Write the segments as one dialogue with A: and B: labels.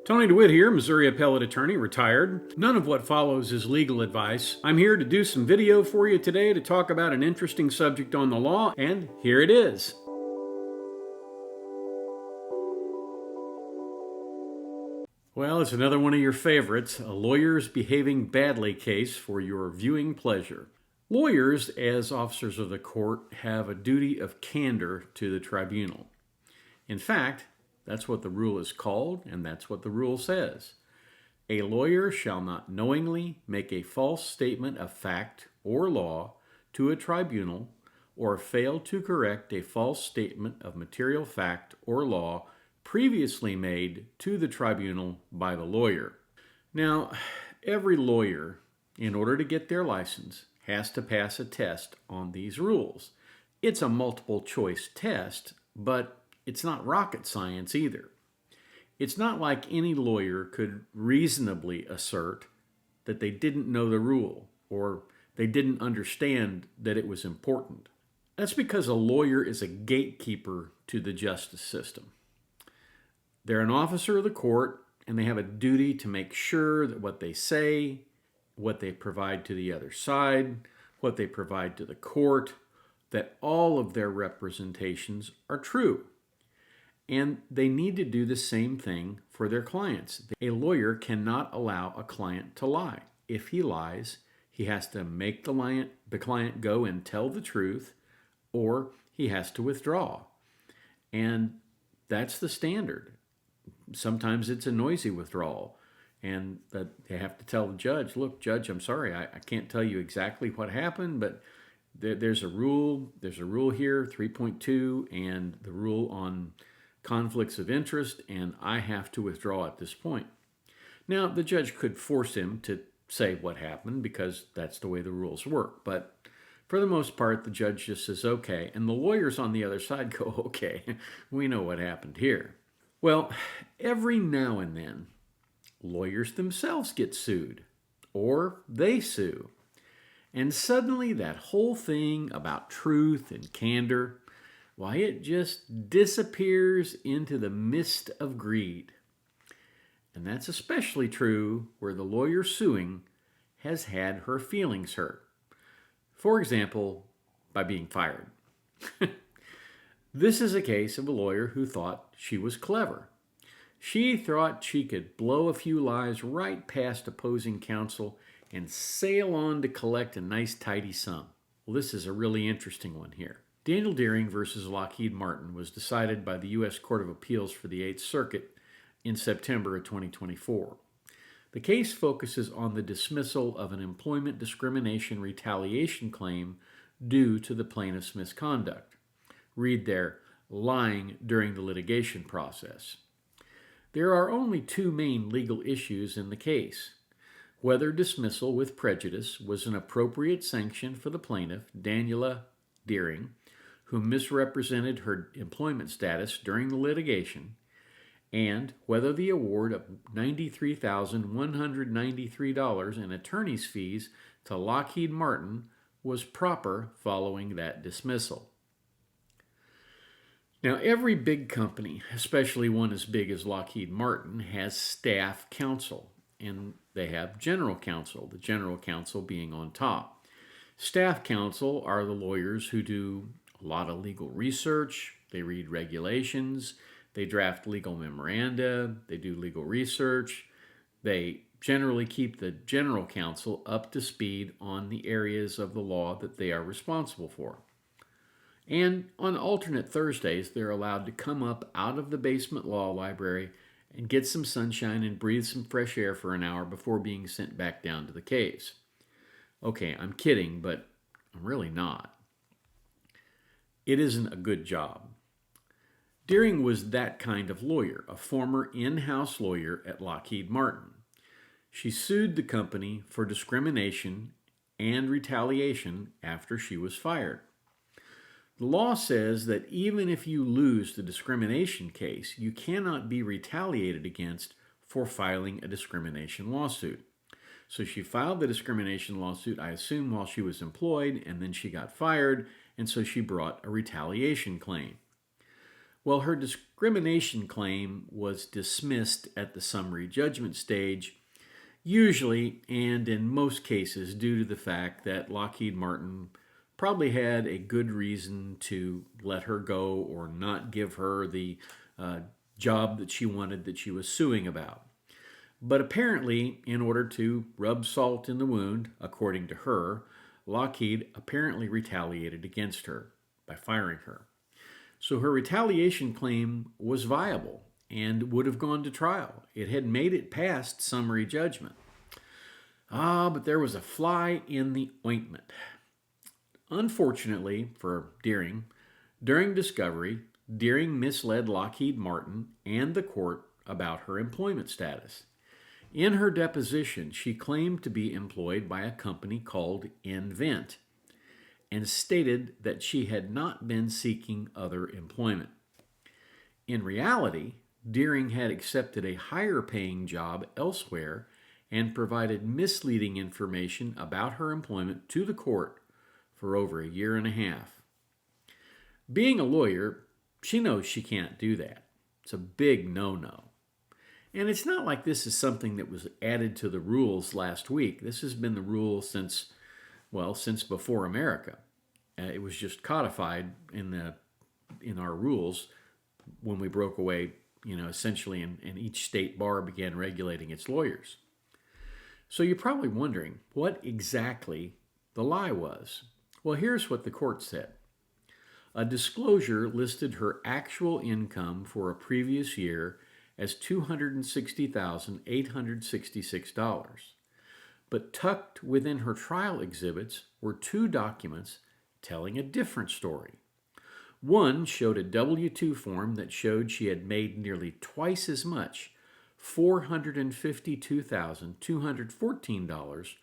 A: Tony DeWitt here, Missouri appellate attorney, retired. None of what follows is legal advice. I'm here to do some video for you today to talk about an interesting subject on the law, and here it is. Well, it's another one of your favorites, a lawyers behaving badly case for your viewing pleasure. Lawyers, as officers of the court, have a duty of candor to the tribunal. In fact, that's what the rule is called, and that's what the rule says. A lawyer shall not knowingly make a false statement of fact or law to a tribunal or fail to correct a false statement of material fact or law previously made to the tribunal by the lawyer. Now, every lawyer, in order to get their license, has to pass a test on these rules. It's a multiple choice test, but it's not rocket science either. It's not like any lawyer could reasonably assert that they didn't know the rule or they didn't understand that it was important. That's because a lawyer is a gatekeeper to the justice system. They're an officer of the court, and they have a duty to make sure that what they say, what they provide to the other side, what they provide to the court, that all of their representations are true. And they need to do the same thing for their clients. A lawyer cannot allow a client to lie. If he lies, he has to make the client go and tell the truth, or he has to withdraw. And that's the standard. Sometimes it's a noisy withdrawal, and that they have to tell the judge, look, judge, I'm sorry, I can't tell you exactly what happened, but there's a rule here, 3.2, and the rule on conflicts of interest, and I have to withdraw at this point. Now, the judge could force him to say what happened because that's the way the rules work, but for the most part, the judge just says, okay, and the lawyers on the other side go, okay, we know what happened here. Well, every now and then, lawyers themselves get sued, or they sue, and suddenly that whole thing about truth and candor, why, it just disappears into the mist of greed. And that's especially true where the lawyer suing has had her feelings hurt. For example, by being fired. This is a case of a lawyer who thought she was clever. She thought she could blow a few lies right past opposing counsel and sail on to collect a nice tidy sum. Well, this is a really interesting one here. Daniel Deering versus Lockheed Martin was decided by the U.S. Court of Appeals for the Eighth Circuit in September of 2024. The case focuses on the dismissal of an employment discrimination retaliation claim due to the plaintiff's misconduct. Read there, lying during the litigation process. There are only two main legal issues in the case: whether dismissal with prejudice was an appropriate sanction for the plaintiff, Daniela Deering, who misrepresented her employment status during the litigation, and whether the award of $93,193 in attorney's fees to Lockheed Martin was proper following that dismissal. Now, every big company, especially one as big as Lockheed Martin, has staff counsel, and they have general counsel, the general counsel being on top. Staff counsel are the lawyers who do a lot of legal research, they read regulations, they draft legal memoranda, they do legal research, they generally keep the general counsel up to speed on the areas of the law that they are responsible for. And on alternate Thursdays, they're allowed to come up out of the basement law library and get some sunshine and breathe some fresh air for an hour before being sent back down to the case. Okay, I'm kidding, but I'm really not. It isn't a good job. Deering was that kind of lawyer, a former in-house lawyer at Lockheed Martin. She sued the company for discrimination and retaliation after she was fired. The law says that even if you lose the discrimination case, you cannot be retaliated against for filing a discrimination lawsuit. So she filed the discrimination lawsuit, I assume, while she was employed, and then she got fired, and so she brought a retaliation claim. Well, her discrimination claim was dismissed at the summary judgment stage, usually and in most cases due to the fact that Lockheed Martin probably had a good reason to let her go or not give her the uh, job that she wanted that she was suing about. But apparently, in order to rub salt in the wound, according to her, Lockheed apparently retaliated against her by firing her. So her retaliation claim was viable and would have gone to trial. It had made it past summary judgment. But there was a fly in the ointment. Unfortunately for Deering, during discovery, Deering misled Lockheed Martin and the court about her employment status. In her deposition, she claimed to be employed by a company called Invent and stated that she had not been seeking other employment. In reality, Deering had accepted a higher paying job elsewhere and provided misleading information about her employment to the court for over a year and a half. Being a lawyer, she knows she can't do that. It's a big no-no. And it's not like this is something that was added to the rules last week. This has been the rule since before America. It was just codified in our rules when we broke away, essentially, and each state bar began regulating its lawyers. So you're probably wondering what exactly the lie was. Well, here's what the court said. A disclosure listed her actual income for a previous year as $260,866. But tucked within her trial exhibits were two documents telling a different story. One showed a W-2 form that showed she had made nearly twice as much, $452,214,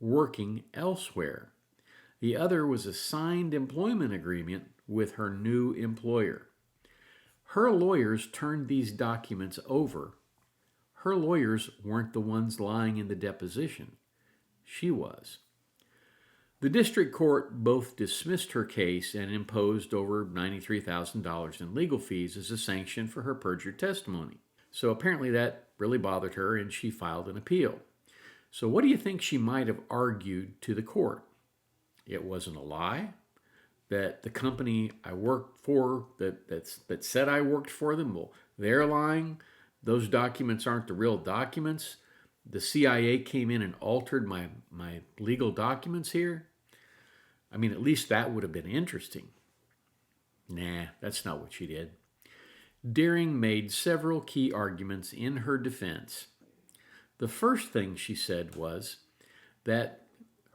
A: working elsewhere. The other was a signed employment agreement with her new employer. Her lawyers turned these documents over. Her lawyers weren't the ones lying in the deposition. She was. The district court both dismissed her case and imposed over $93,000 in legal fees as a sanction for her perjured testimony. So apparently that really bothered her and she filed an appeal. So what do you think she might have argued to the court? It wasn't a lie, that the company I worked for that said I worked for them, well, they're lying. Those documents aren't the real documents. The CIA came in and altered my legal documents here. I mean, at least that would have been interesting. Nah, that's not what she did. Deering made several key arguments in her defense. The first thing she said was that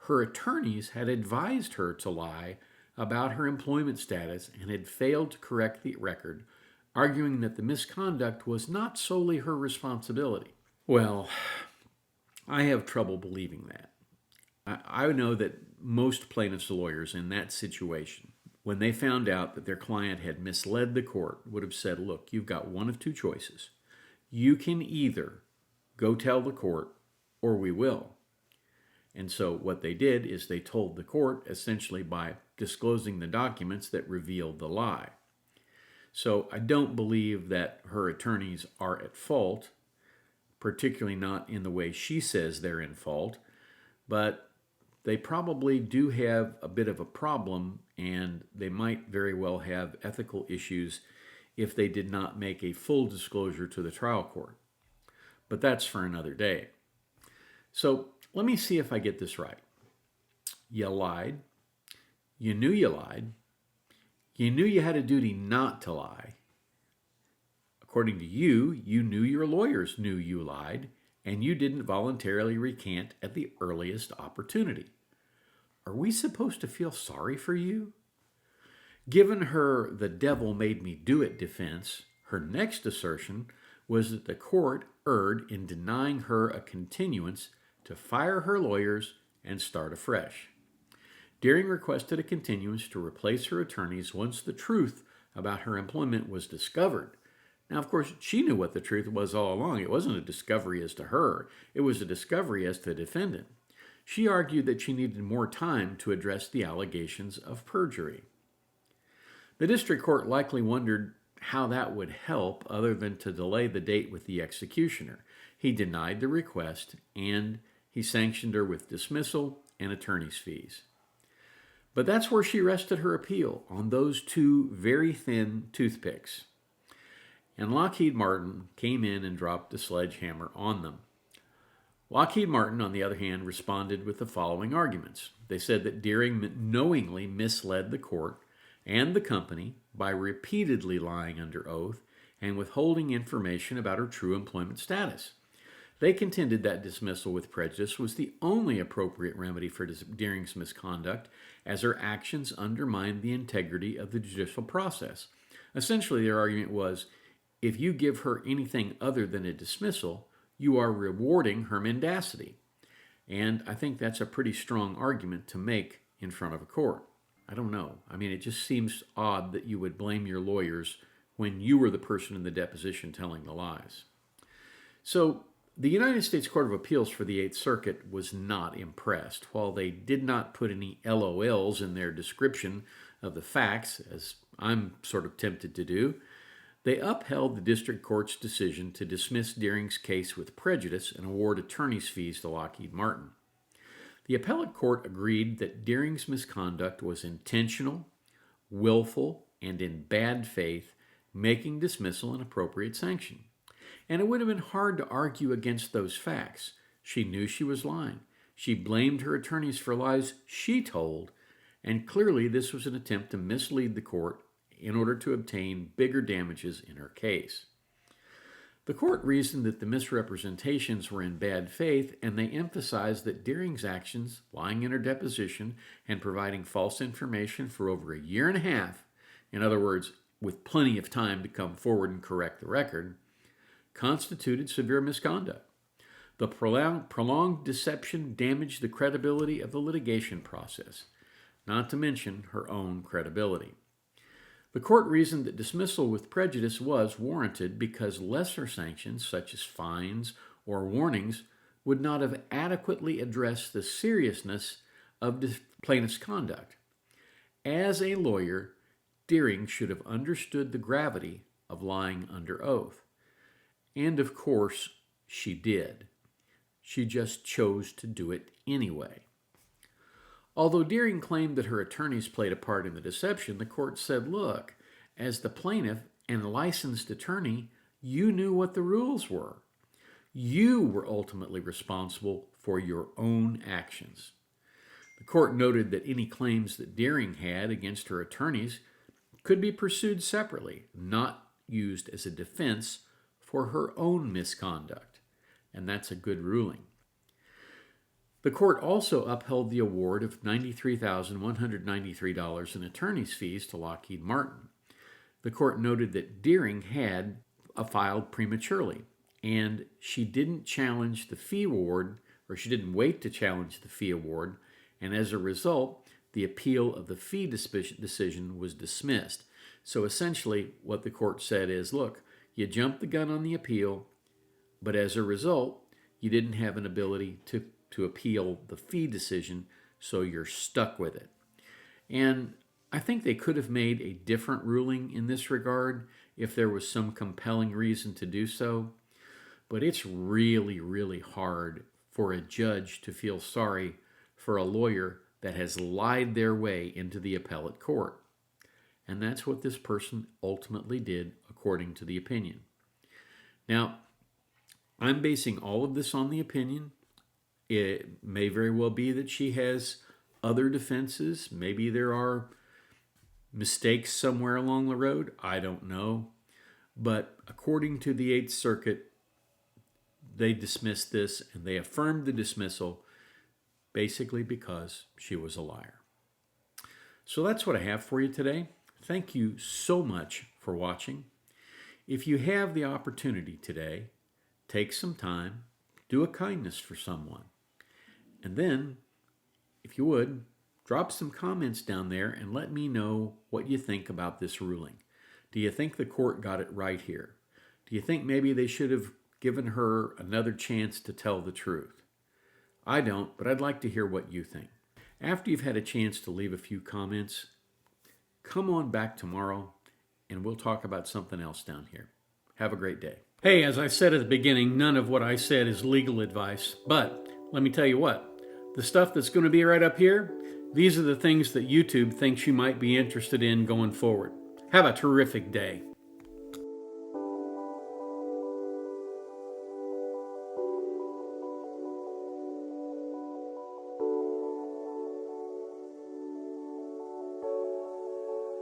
A: her attorneys had advised her to lie about her employment status and had failed to correct the record, arguing that the misconduct was not solely her responsibility. Well, I have trouble believing that. I know that most plaintiffs' lawyers in that situation, when they found out that their client had misled the court, would have said, look, you've got one of two choices. You can either go tell the court or we will. And so what they did is they told the court essentially by disclosing the documents that revealed the lie. So I don't believe that her attorneys are at fault, particularly not in the way she says they're in fault, but they probably do have a bit of a problem and they might very well have ethical issues if they did not make a full disclosure to the trial court. But that's for another day. So let me see if I get this right. You lied. You knew you lied. You knew you had a duty not to lie. According to you, you knew your lawyers knew you lied, and you didn't voluntarily recant at the earliest opportunity. Are we supposed to feel sorry for you? Given her "the devil made me do it" defense, her next assertion was that the court erred in denying her a continuance to fire her lawyers and start afresh. Deering requested a continuance to replace her attorneys once the truth about her employment was discovered. Now, of course, she knew what the truth was all along. It wasn't a discovery as to her. It was a discovery as to the defendant. She argued that she needed more time to address the allegations of perjury. The district court likely wondered how that would help other than to delay the date with the executioner. He denied the request and he sanctioned her with dismissal and attorney's fees. But that's where she rested her appeal, on those two very thin toothpicks. And Lockheed Martin came in and dropped the sledgehammer on them. Lockheed Martin, on the other hand, responded with the following arguments. They said that Deering knowingly misled the court and the company by repeatedly lying under oath and withholding information about her true employment status. They contended that dismissal with prejudice was the only appropriate remedy for Deering's misconduct, as her actions undermined the integrity of the judicial process. Essentially, their argument was, if you give her anything other than a dismissal, you are rewarding her mendacity. And I think that's a pretty strong argument to make in front of a court. I don't know. I mean, it just seems odd that you would blame your lawyers when you were the person in the deposition telling the lies. So, the United States Court of Appeals for the Eighth Circuit was not impressed. While they did not put any LOLs in their description of the facts, as I'm sort of tempted to do, they upheld the district court's decision to dismiss Deering's case with prejudice and award attorney's fees to Lockheed Martin. The appellate court agreed that Deering's misconduct was intentional, willful, and in bad faith, making dismissal an appropriate sanction. And it would have been hard to argue against those facts. She knew she was lying. She blamed her attorneys for lies she told, and clearly this was an attempt to mislead the court in order to obtain bigger damages in her case. The court reasoned that the misrepresentations were in bad faith, and they emphasized that Deering's actions, lying in her deposition and providing false information for over a year and a half, in other words, with plenty of time to come forward and correct the record, constituted severe misconduct. The prolonged deception damaged the credibility of the litigation process, not to mention her own credibility. The court reasoned that dismissal with prejudice was warranted because lesser sanctions, such as fines or warnings, would not have adequately addressed the seriousness of the plaintiff's conduct. As a lawyer, Deering should have understood the gravity of lying under oath. And of course, she did. She just chose to do it anyway. Although Deering claimed that her attorneys played a part in the deception, the court said, look, as the plaintiff and licensed attorney, you knew what the rules were. You were ultimately responsible for your own actions. The court noted that any claims that Deering had against her attorneys could be pursued separately, not used as a defense for her own misconduct, and that's a good ruling. The court also upheld the award of $93,193 in attorney's fees to Lockheed Martin. The court noted that Deering had filed prematurely, and she didn't challenge the fee award, or she didn't wait to challenge the fee award, and as a result, the appeal of the fee decision was dismissed. So essentially, what the court said is, look, you jumped the gun on the appeal, but as a result, you didn't have an ability to appeal the fee decision, so you're stuck with it. And I think they could have made a different ruling in this regard if there was some compelling reason to do so. But it's really, really hard for a judge to feel sorry for a lawyer that has lied their way into the appellate court. And that's what this person ultimately did, according to the opinion. Now, I'm basing all of this on the opinion. It may very well be that she has other defenses. Maybe there are mistakes somewhere along the road. I don't know. But according to the Eighth Circuit, they dismissed this and they affirmed the dismissal basically because she was a liar. So that's what I have for you today. Thank you so much for watching. If you have the opportunity today, take some time, do a kindness for someone. And then, if you would, drop some comments down there and let me know what you think about this ruling. Do you think the court got it right here? Do you think maybe they should have given her another chance to tell the truth? I don't, but I'd like to hear what you think. After you've had a chance to leave a few comments, come on back tomorrow and we'll talk about something else down here. Have a great day. Hey, as I said at the beginning, none of what I said is legal advice, but let me tell you what, the stuff that's going to be right up here, these are the things that YouTube thinks you might be interested in going forward. Have a terrific day.